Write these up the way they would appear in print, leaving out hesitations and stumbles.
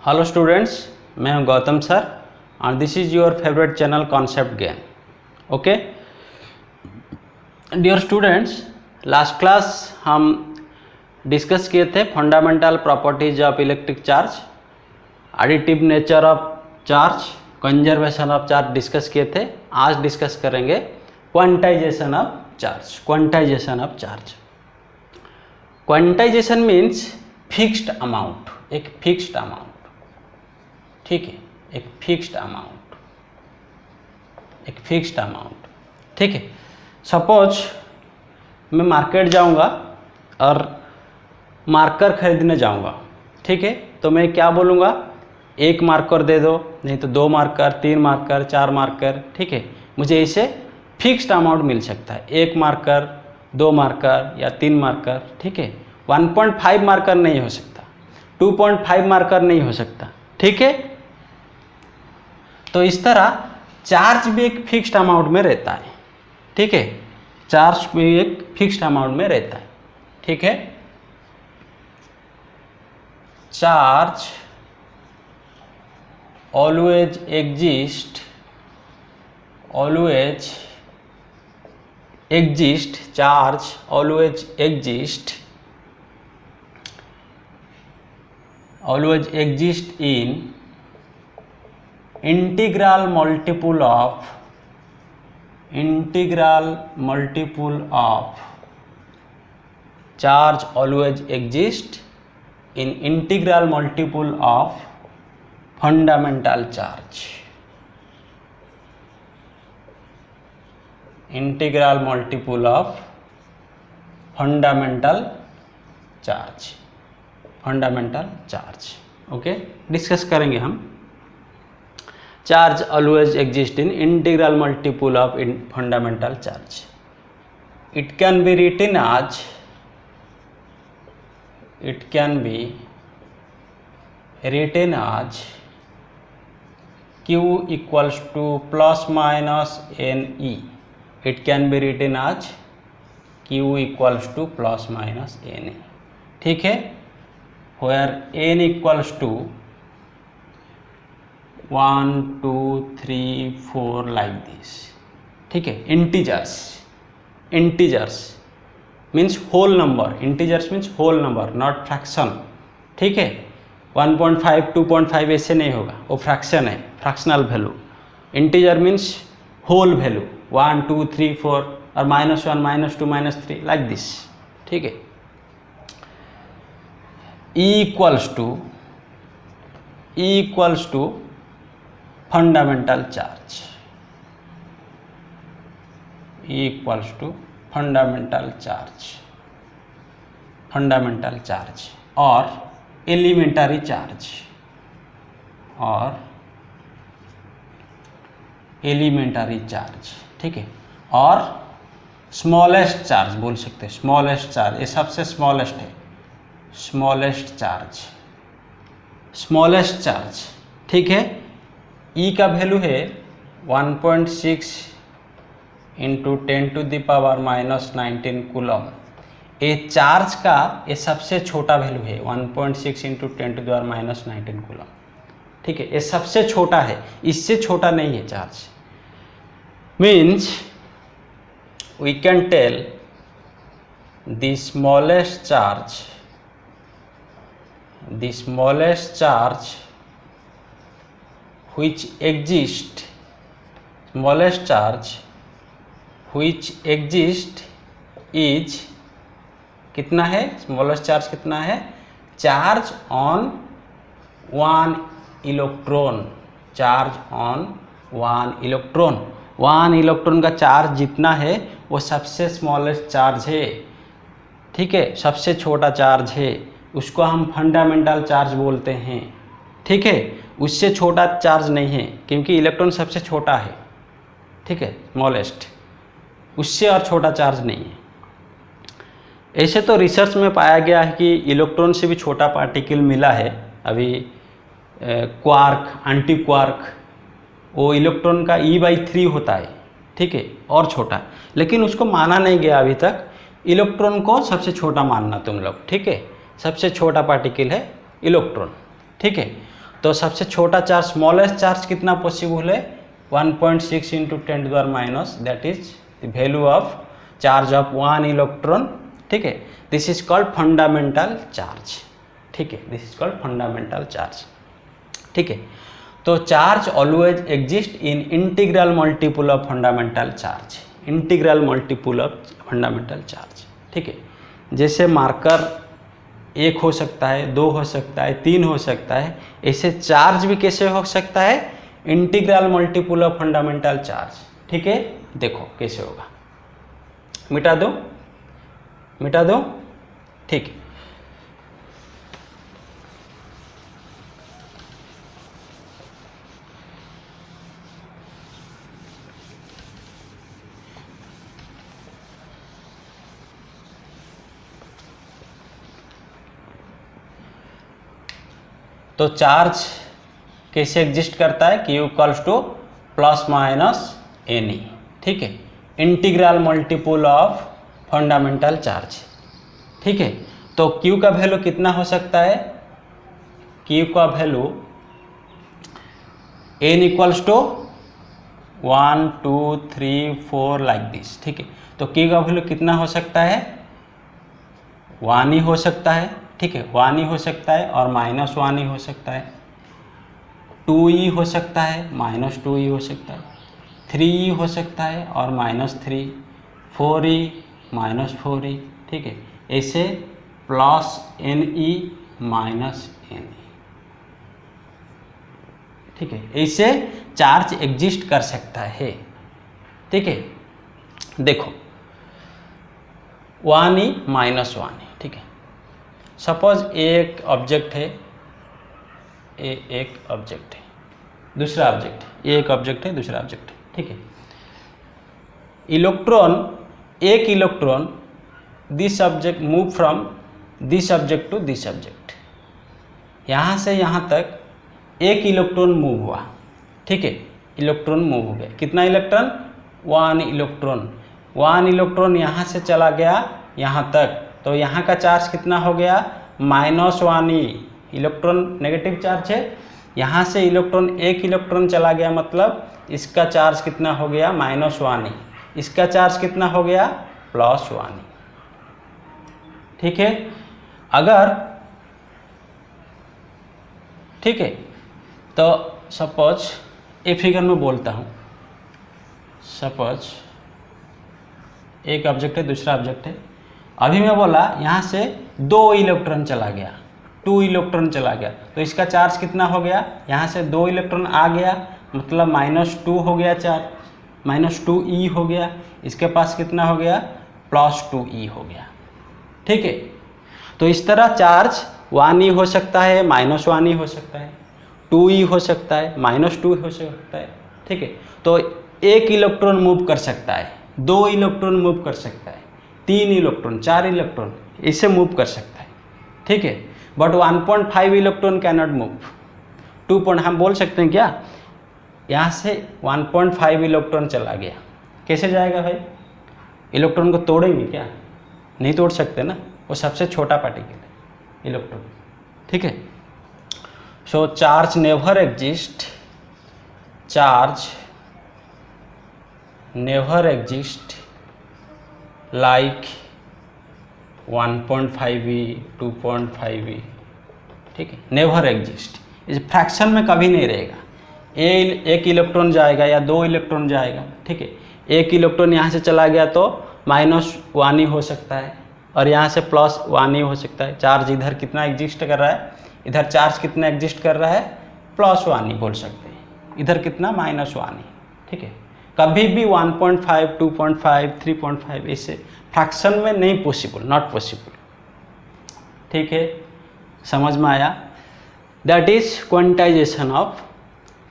Hello students, मैं हूं Gautam sir और this is your favourite channel concept gain. Okay dear students, last class हम discuss किए थे fundamental properties of electric charge, additive nature of charge, conservation of charge discuss किए थे। आज discuss करेंगे quantization of charge. Quantization of charge, quantization means fixed amount, एक fixed amount, ठीक है, एक फिक्स्ड अमाउंट, एक फिक्स्ड अमाउंट, ठीक है। सपोज मैं मार्केट जाऊंगा और मार्कर खरीदने जाऊंगा, ठीक है, तो मैं क्या बोलूँगा, एक मार्कर दे दो, नहीं तो 2 मार्कर, 3 मार्कर, 4 मार्कर, ठीक है। मुझे इसे फिक्स्ड अमाउंट मिल सकता है, 1 मार्कर, 2 मार्कर या 3 मार्कर, ठीक है। 1.5 मार्कर नहीं हो सकता, 2.5 मार्कर नहीं हो सकता, ठीक है। तो इस तरह चार्ज भी एक फिक्स्ड अमाउंट में रहता है, ठीक है, चार्ज भी एक फिक्स्ड अमाउंट में रहता है, ठीक है। Charge always exist, always exist, charge always exist, always exist in integral multiple of charge always exist in integral multiple of fundamental charge, integral multiple of fundamental charge, fundamental charge। Okay, discuss करेंगे हम। Charge always exist in integral multiple of fundamental charge. It can be written as, it can be written as Q equals to plus minus n e. It can be written as Q equals to plus minus n e, ठीक है, where n equals to 1 2 3 4 like this, ठीक है। Integers, integers means whole number, integers means whole number, not fraction, ठीक है। 1.5 2.5 ऐसे नहीं होगा, वो फ्रैक्शन है, fractional value. Integer means whole value 1 2 3 4 और -1 -2 -3 लाइक दिस, ठीक है। E equals to fundamental charge, E equals to fundamental charge, fundamental charge और एलिमेंटरी चार्ज, और एलिमेंटरी चार्ज, ठीक है, और स्मॉलेस्ट चार्ज बोल सकते हैं, स्मॉलेस्ट चार्ज, ये सबसे स्मॉलेस्ट है, स्मॉलेस्ट चार्ज, स्मॉलेस्ट चार्ज, ठीक है। E का वैल्यू है 1.6 इंटू 10⁻⁻19 कूलम। ये चार्ज का ये सबसे छोटा वैल्यू है, 1.6 इंटू 10⁻⁻19 कूलम, ठीक है, ये सबसे छोटा है, इससे छोटा नहीं है charge. Means we can tell the smallest charge, the smallest charge which exist, smallest charge which exist is कितना है, स्मॉलेस्ट चार्ज कितना है, charge on 1 electron, charge on 1 electron, 1 electron का चार्ज जितना है वो सबसे स्मॉलेस्ट चार्ज है, ठीक है, सबसे छोटा चार्ज है, उसको हम फंडामेंटल चार्ज बोलते हैं, ठीक है। उससे छोटा चार्ज नहीं है क्योंकि इलेक्ट्रॉन सबसे छोटा है, ठीक है, स्मॉलेस्ट, उससे और छोटा चार्ज नहीं है। ऐसे तो रिसर्च में पाया गया है कि इलेक्ट्रॉन से भी छोटा पार्टिकल मिला है, अभी क्वार्क, एंटी क्वार्क, वो इलेक्ट्रॉन का E/3 होता है, ठीक है, और छोटा, लेकिन उसको माना नहीं गया अभी तक। इलेक्ट्रॉन को सबसे छोटा मानना तुम लोग, ठीक है, सबसे छोटा पार्टिकल है इलेक्ट्रॉन, ठीक है। तो सबसे छोटा चार्ज स्मॉलेस्ट चार्ज कितना पॉसिबल है 1.6 into 10⁻⁻, that is the value of charge of 1 electron. ठीक है, this is called fundamental charge. ठीक है, this is called fundamental charge. ठीक है, तो charge always exist in integral multiple of fundamental charge, integral multiple of fundamental charge. ठीक है, जैसे मार्कर 1 हो सकता है, 2 हो सकता है, 3 हो सकता है, ऐसे चार्ज भी कैसे हो सकता है, integral multiple of fundamental charge. ठीक है, देखो कैसे होगा, मिटा दो, मिटा दो। ठीक है, तो चार्ज कैसे एग्जिस्ट करता है, Q equals to plus minus any. ठीक है, integral multiple of fundamental charge. ठीक है, तो Q का वैल्यू कितना हो सकता है, Q का value n equals to 1 2 3 4 like this. ठीक है, तो Q का वैल्यू कितना हो सकता है, 1 ही हो सकता है। ठीक है, 1 ही हो सकता है और -1 ही हो सकता है, 2 ही हो सकता है, -2 ही हो सकता है, 3 ही हो सकता है और -3, 4 ही, -4 ही। ठीक है, ऐसे +NE -NE। ठीक है, ऐसे चार्ज एग्जिस्ट कर सकता है। ठीक है, देखो 1 ही -1 ही। ठीक है, सपोज एक ऑब्जेक्ट है, एक ऑब्जेक्ट है, दूसरा ऑब्जेक्ट है, एक ऑब्जेक्ट है, दूसरा ऑब्जेक्ट है। ठीक है, इलेक्ट्रॉन, एक electron, this object move from this object to this object, यहाँ से यहाँ तक एक इलेक्ट्रॉन मूव हुआ। ठीक है, इलेक्ट्रॉन मूव हो गया, कितना इलेक्ट्रॉन, 1 इलेक्ट्रॉन। 1 इलेक्ट्रॉन यहाँ से चला गया यहाँ तक, तो यहाँ का चार्ज कितना हो गया, -1 ही। इलेक्ट्रॉन नेगेटिव चार्ज है, यहाँ से इलेक्ट्रॉन, एक इलेक्ट्रॉन चला गया, मतलब इसका चार्ज कितना हो गया, -1 ही। इसका चार्ज कितना हो गया, +1 ही। ठीक है, अगर, ठीक है, तो सपोज एक फिगर में बोलता हूँ, सपोज एक ऑब्जेक्ट है, दूसरा ऑब्जेक्ट है। अभी मैं बोला यहाँ से 2 इलेक्ट्रॉन चला गया, 2 इलेक्ट्रॉन चला गया, तो इसका चार्ज कितना हो गया, यहाँ से 2 इलेक्ट्रॉन आ गया, मतलब -2 हो गया चार्ज, -2E हो गया। इसके पास कितना हो गया, +2E हो गया। ठीक है, तो इस तरह चार्ज 1 ही हो सकता है, -1 ही हो सकता है, 2E हो सकता है, -2 हो सकता है। ठीक है, तो एक इलेक्ट्रॉन मूव कर सकता है, 2 इलेक्ट्रॉन मूव कर सकता है, 3 इलेक्ट्रॉन, 4 इलेक्ट्रॉन, इसे मूव कर सकता है। ठीक है, बट 1.5 इलेक्ट्रॉन कैनॉट मूव। 2 हम बोल सकते हैं क्या, यहाँ से 1.5 इलेक्ट्रॉन चला गया, कैसे जाएगा भाई, इलेक्ट्रॉन को तोड़ेंगे क्या, नहीं तोड़ सकते ना, वो सबसे छोटा पार्टिकल है इलेक्ट्रॉन। ठीक है, so charge never exist, charge never exist like 1.5E 2.5E। ठीक है, नेवर एग्जिस्ट, इस फ्रैक्शन में कभी नहीं रहेगा। एक इलेक्ट्रॉन जाएगा या 2 इलेक्ट्रॉन जाएगा। ठीक है, एक इलेक्ट्रॉन यहाँ से चला गया तो -1 ही हो सकता है और यहाँ से +1 ही हो सकता है। चार्ज इधर कितना एग्जिस्ट कर रहा है, इधर चार्ज कितना एग्जिस्ट कर रहा है, +1 ही बोल सकते हैं, इधर कितना, -1 ही। ठीक है, कभी भी 1.5 2.5 3.5 ऐसे फ्रैक्शन में नहीं पॉसिबल, नॉट पॉसिबल। ठीक है, समझ में आया, that is quantization of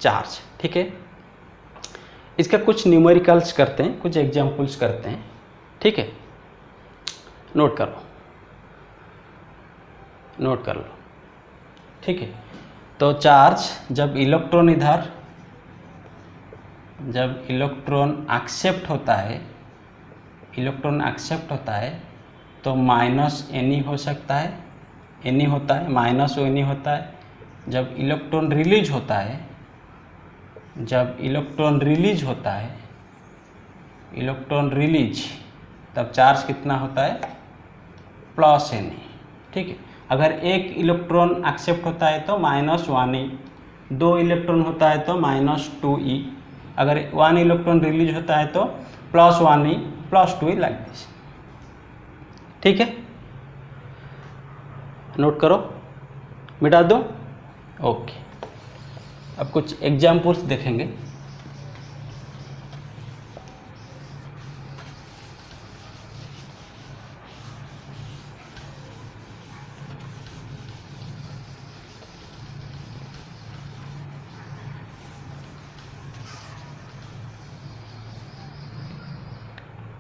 charge. ठीक है, इसका कुछ न्यूमेरिकल्स करते हैं, कुछ एग्जाम्पल्स करते हैं। ठीक है, नोट करो, नोट कर लो। ठीक है, तो चार्ज जब इलेक्ट्रॉन इधर, जब इलेक्ट्रॉन एक्सेप्ट होता है, इलेक्ट्रॉन एक्सेप्ट होता है तो -NE हो सकता है, NE होता है, -NE होता है, जब इलेक्ट्रॉन रिलीज होता है, जब इलेक्ट्रॉन रिलीज होता है, इलेक्ट्रॉन रिलीज, तब चार्ज कितना होता है, प्लस Na। ठीक है, अगर एक इलेक्ट्रॉन एक्सेप्ट होता है तो -1e, 2 इलेक्ट्रॉन होता है तो -2e, अगर 1 इलेक्ट्रॉन रिलीज होता है तो +1e +2e लाइक दिस। ठीक है, नोट करो, मिटा दो। ओके, अब कुछ एग्जाम्पल्स देखेंगे।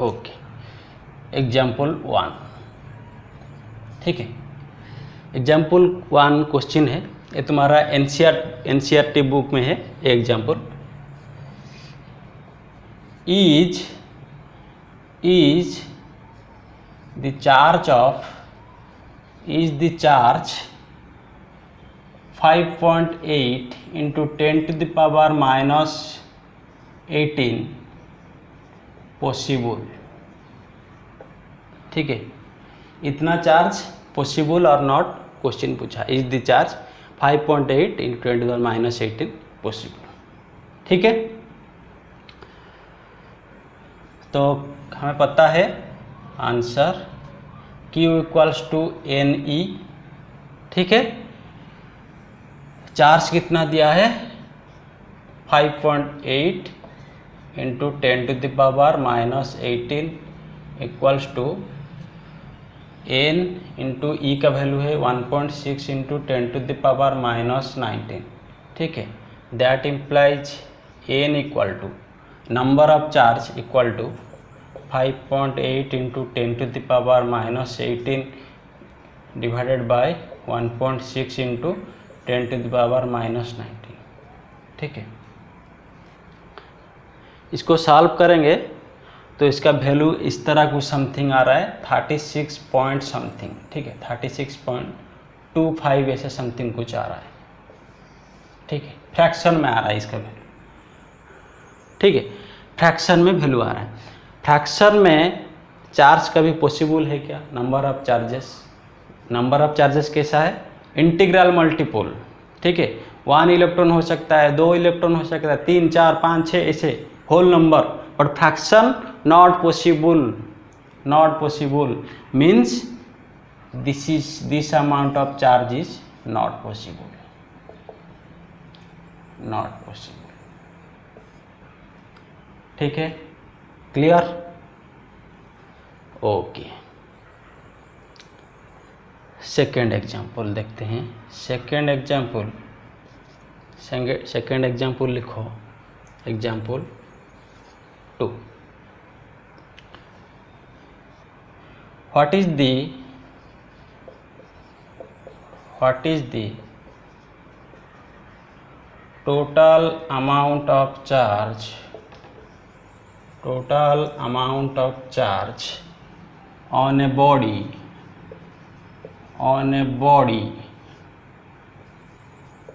Okay, example 1। ठीक है, एग्जाम्पल 1 क्वेश्चन है, ये तुम्हारा एनसीईआरटी बुक में है। Example, is the charge 5.8 into 10⁻⁻18 possible. ठीक है, इतना चार्ज पॉसिबल और नॉट क्वेश्चन पूछा। Is the charge 5.8 into 10⁻⁻18 possible. ठीक है, तो हमें पता है आंसर Q = Ne। ठीक है, चार्ज कितना दिया है, 5.8 into 10⁻⁻18 equals to n into e का वैल्यू है 1.6 into 10⁻⁻19। ठीक है, that implies n equal to number of charge equal to 5.8 into 10⁻⁻18 divided by 1.6 into 10⁻⁻19। ठीक है, इसको सॉल्व करेंगे तो इसका वैल्यू इस तरह कुछ समथिंग आ रहा है, 36 पॉइंट समथिंग। ठीक है, 36.25 ऐसे समथिंग कुछ आ रहा है। ठीक है, फ्रैक्शन में आ रहा है इसका वैल्यू। ठीक है, फ्रैक्शन में वैल्यू आ रहा है। फ्रैक्शन में चार्ज कभी पॉसिबल है क्या, number of charges, number of charges कैसा है, इंटीग्रल मल्टीपल। ठीक है, 1 इलेक्ट्रॉन हो सकता है, 2 इलेक्ट्रॉन हो सकता है, 3 4 5 6 ऐसे whole number, but fraction not possible means this amount of charge is not possible. ठीक है, क्लियर। ओके, सेकेंड एग्जाम्पल देखते हैं। सेकेंड एग्जाम्पल लिखो, example 2। what is the total amount of charge on a body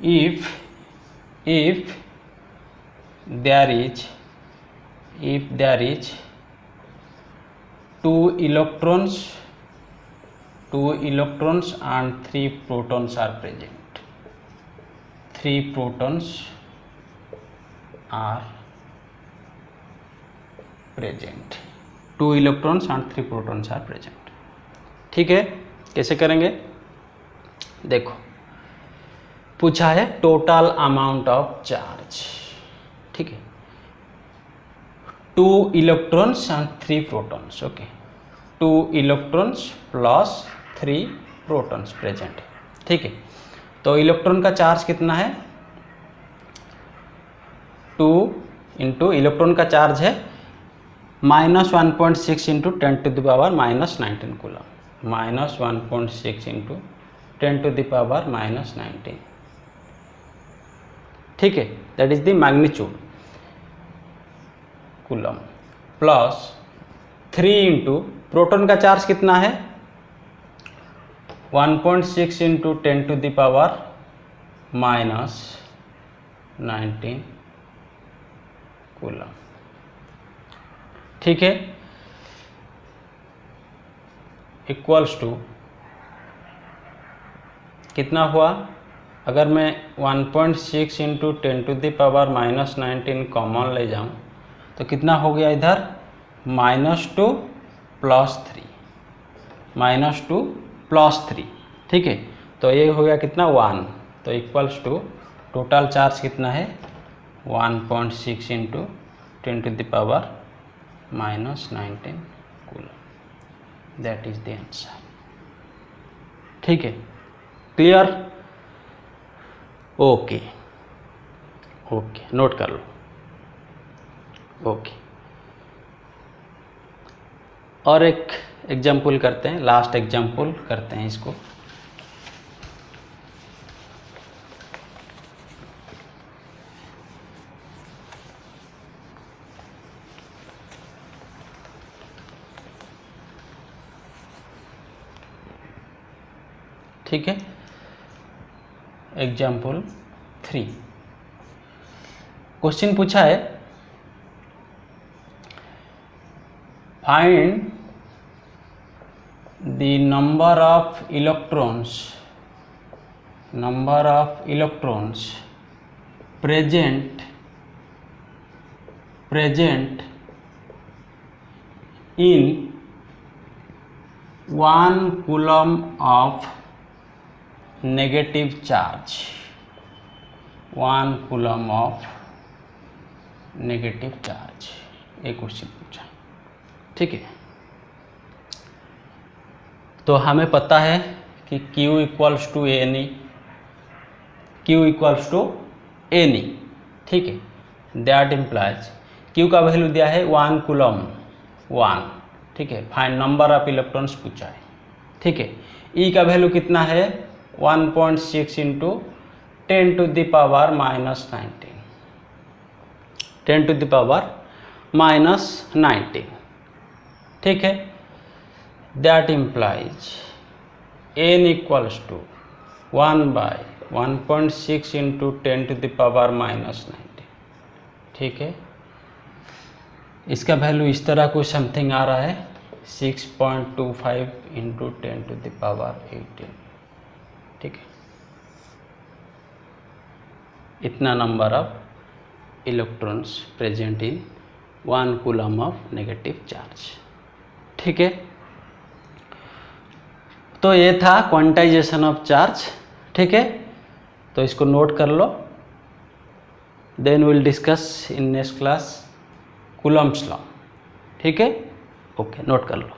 if there is 2 electrons and 3 protons are present. 3 protons are present. 2 electrons and 3 protons are present. ठीक है, कैसे करेंगे, देखो पूछा है टोटल अमाउंट ऑफ चार्ज। ठीक है, 2 electrons and 3 protons. Okay, 2 electrons plus 3 protons present. ठीक है, तो इलेक्ट्रॉन का चार्ज कितना है, 2 इंटू इलेक्ट्रॉन का चार्ज है -1.6 इंटू 10⁻⁻19 कूलम, -1.6 इंटू 10⁻⁻19। ठीक है, that is the magnitude coulomb, plus 3 into proton का चार्ज कितना है 1.6 इंटू 10⁻⁻⁻ माइनस 19 कूलम। ठीक है, इक्वल्स टू कितना हुआ, अगर मैं 1.6 इंटू 10⁻⁻19 कॉमन ले जाऊं तो कितना हो गया इधर, -2 + 3, -2 + 3। ठीक है, तो ये हो गया कितना 1, तो इक्वल्स टू टोटल चार्ज कितना है 1.6 into 10⁻⁻19 coulomb, that is the answer. ठीक है, क्लियर? ओके ओके, नोट कर लो। ओके, और एक एग्जाम्पल करते हैं, लास्ट एग्जाम्पल करते हैं इसको। ठीक है, एग्जाम्पल 3 क्वेश्चन पूछा है, find the number of electrons present in 1 coulomb of negative charge, 1 coulomb of negative charge, एक क्वेश्चन पूछा। ठीक है, तो हमें पता है कि Q equals to N, Q equals to N। ठीक है, दैट इम्प्लाइज Q का वैल्यू दिया है 1 कूलम 1। ठीक है, फाइंड नंबर ऑफ इलेक्ट्रॉन्स पूछा है। ठीक है, E का वैल्यू कितना है 1.6 इंटू 10⁻⁻19, 10⁻⁻19। ठीक है, that implies N equals to 1/1.6 into 10⁻⁻19। ठीक है, इसका वैल्यू इस तरह कुछ समथिंग आ रहा है 6.25 इंटू 10⁻18। ठीक है, इतना number of electrons present in 1 coulomb of negative charge. ठीक है, तो ये था क्वांटाइजेशन ऑफ चार्ज। ठीक है, तो इसको नोट कर लो, then will discuss in next class Coulomb's law. ठीक है, ओके, नोट कर लो।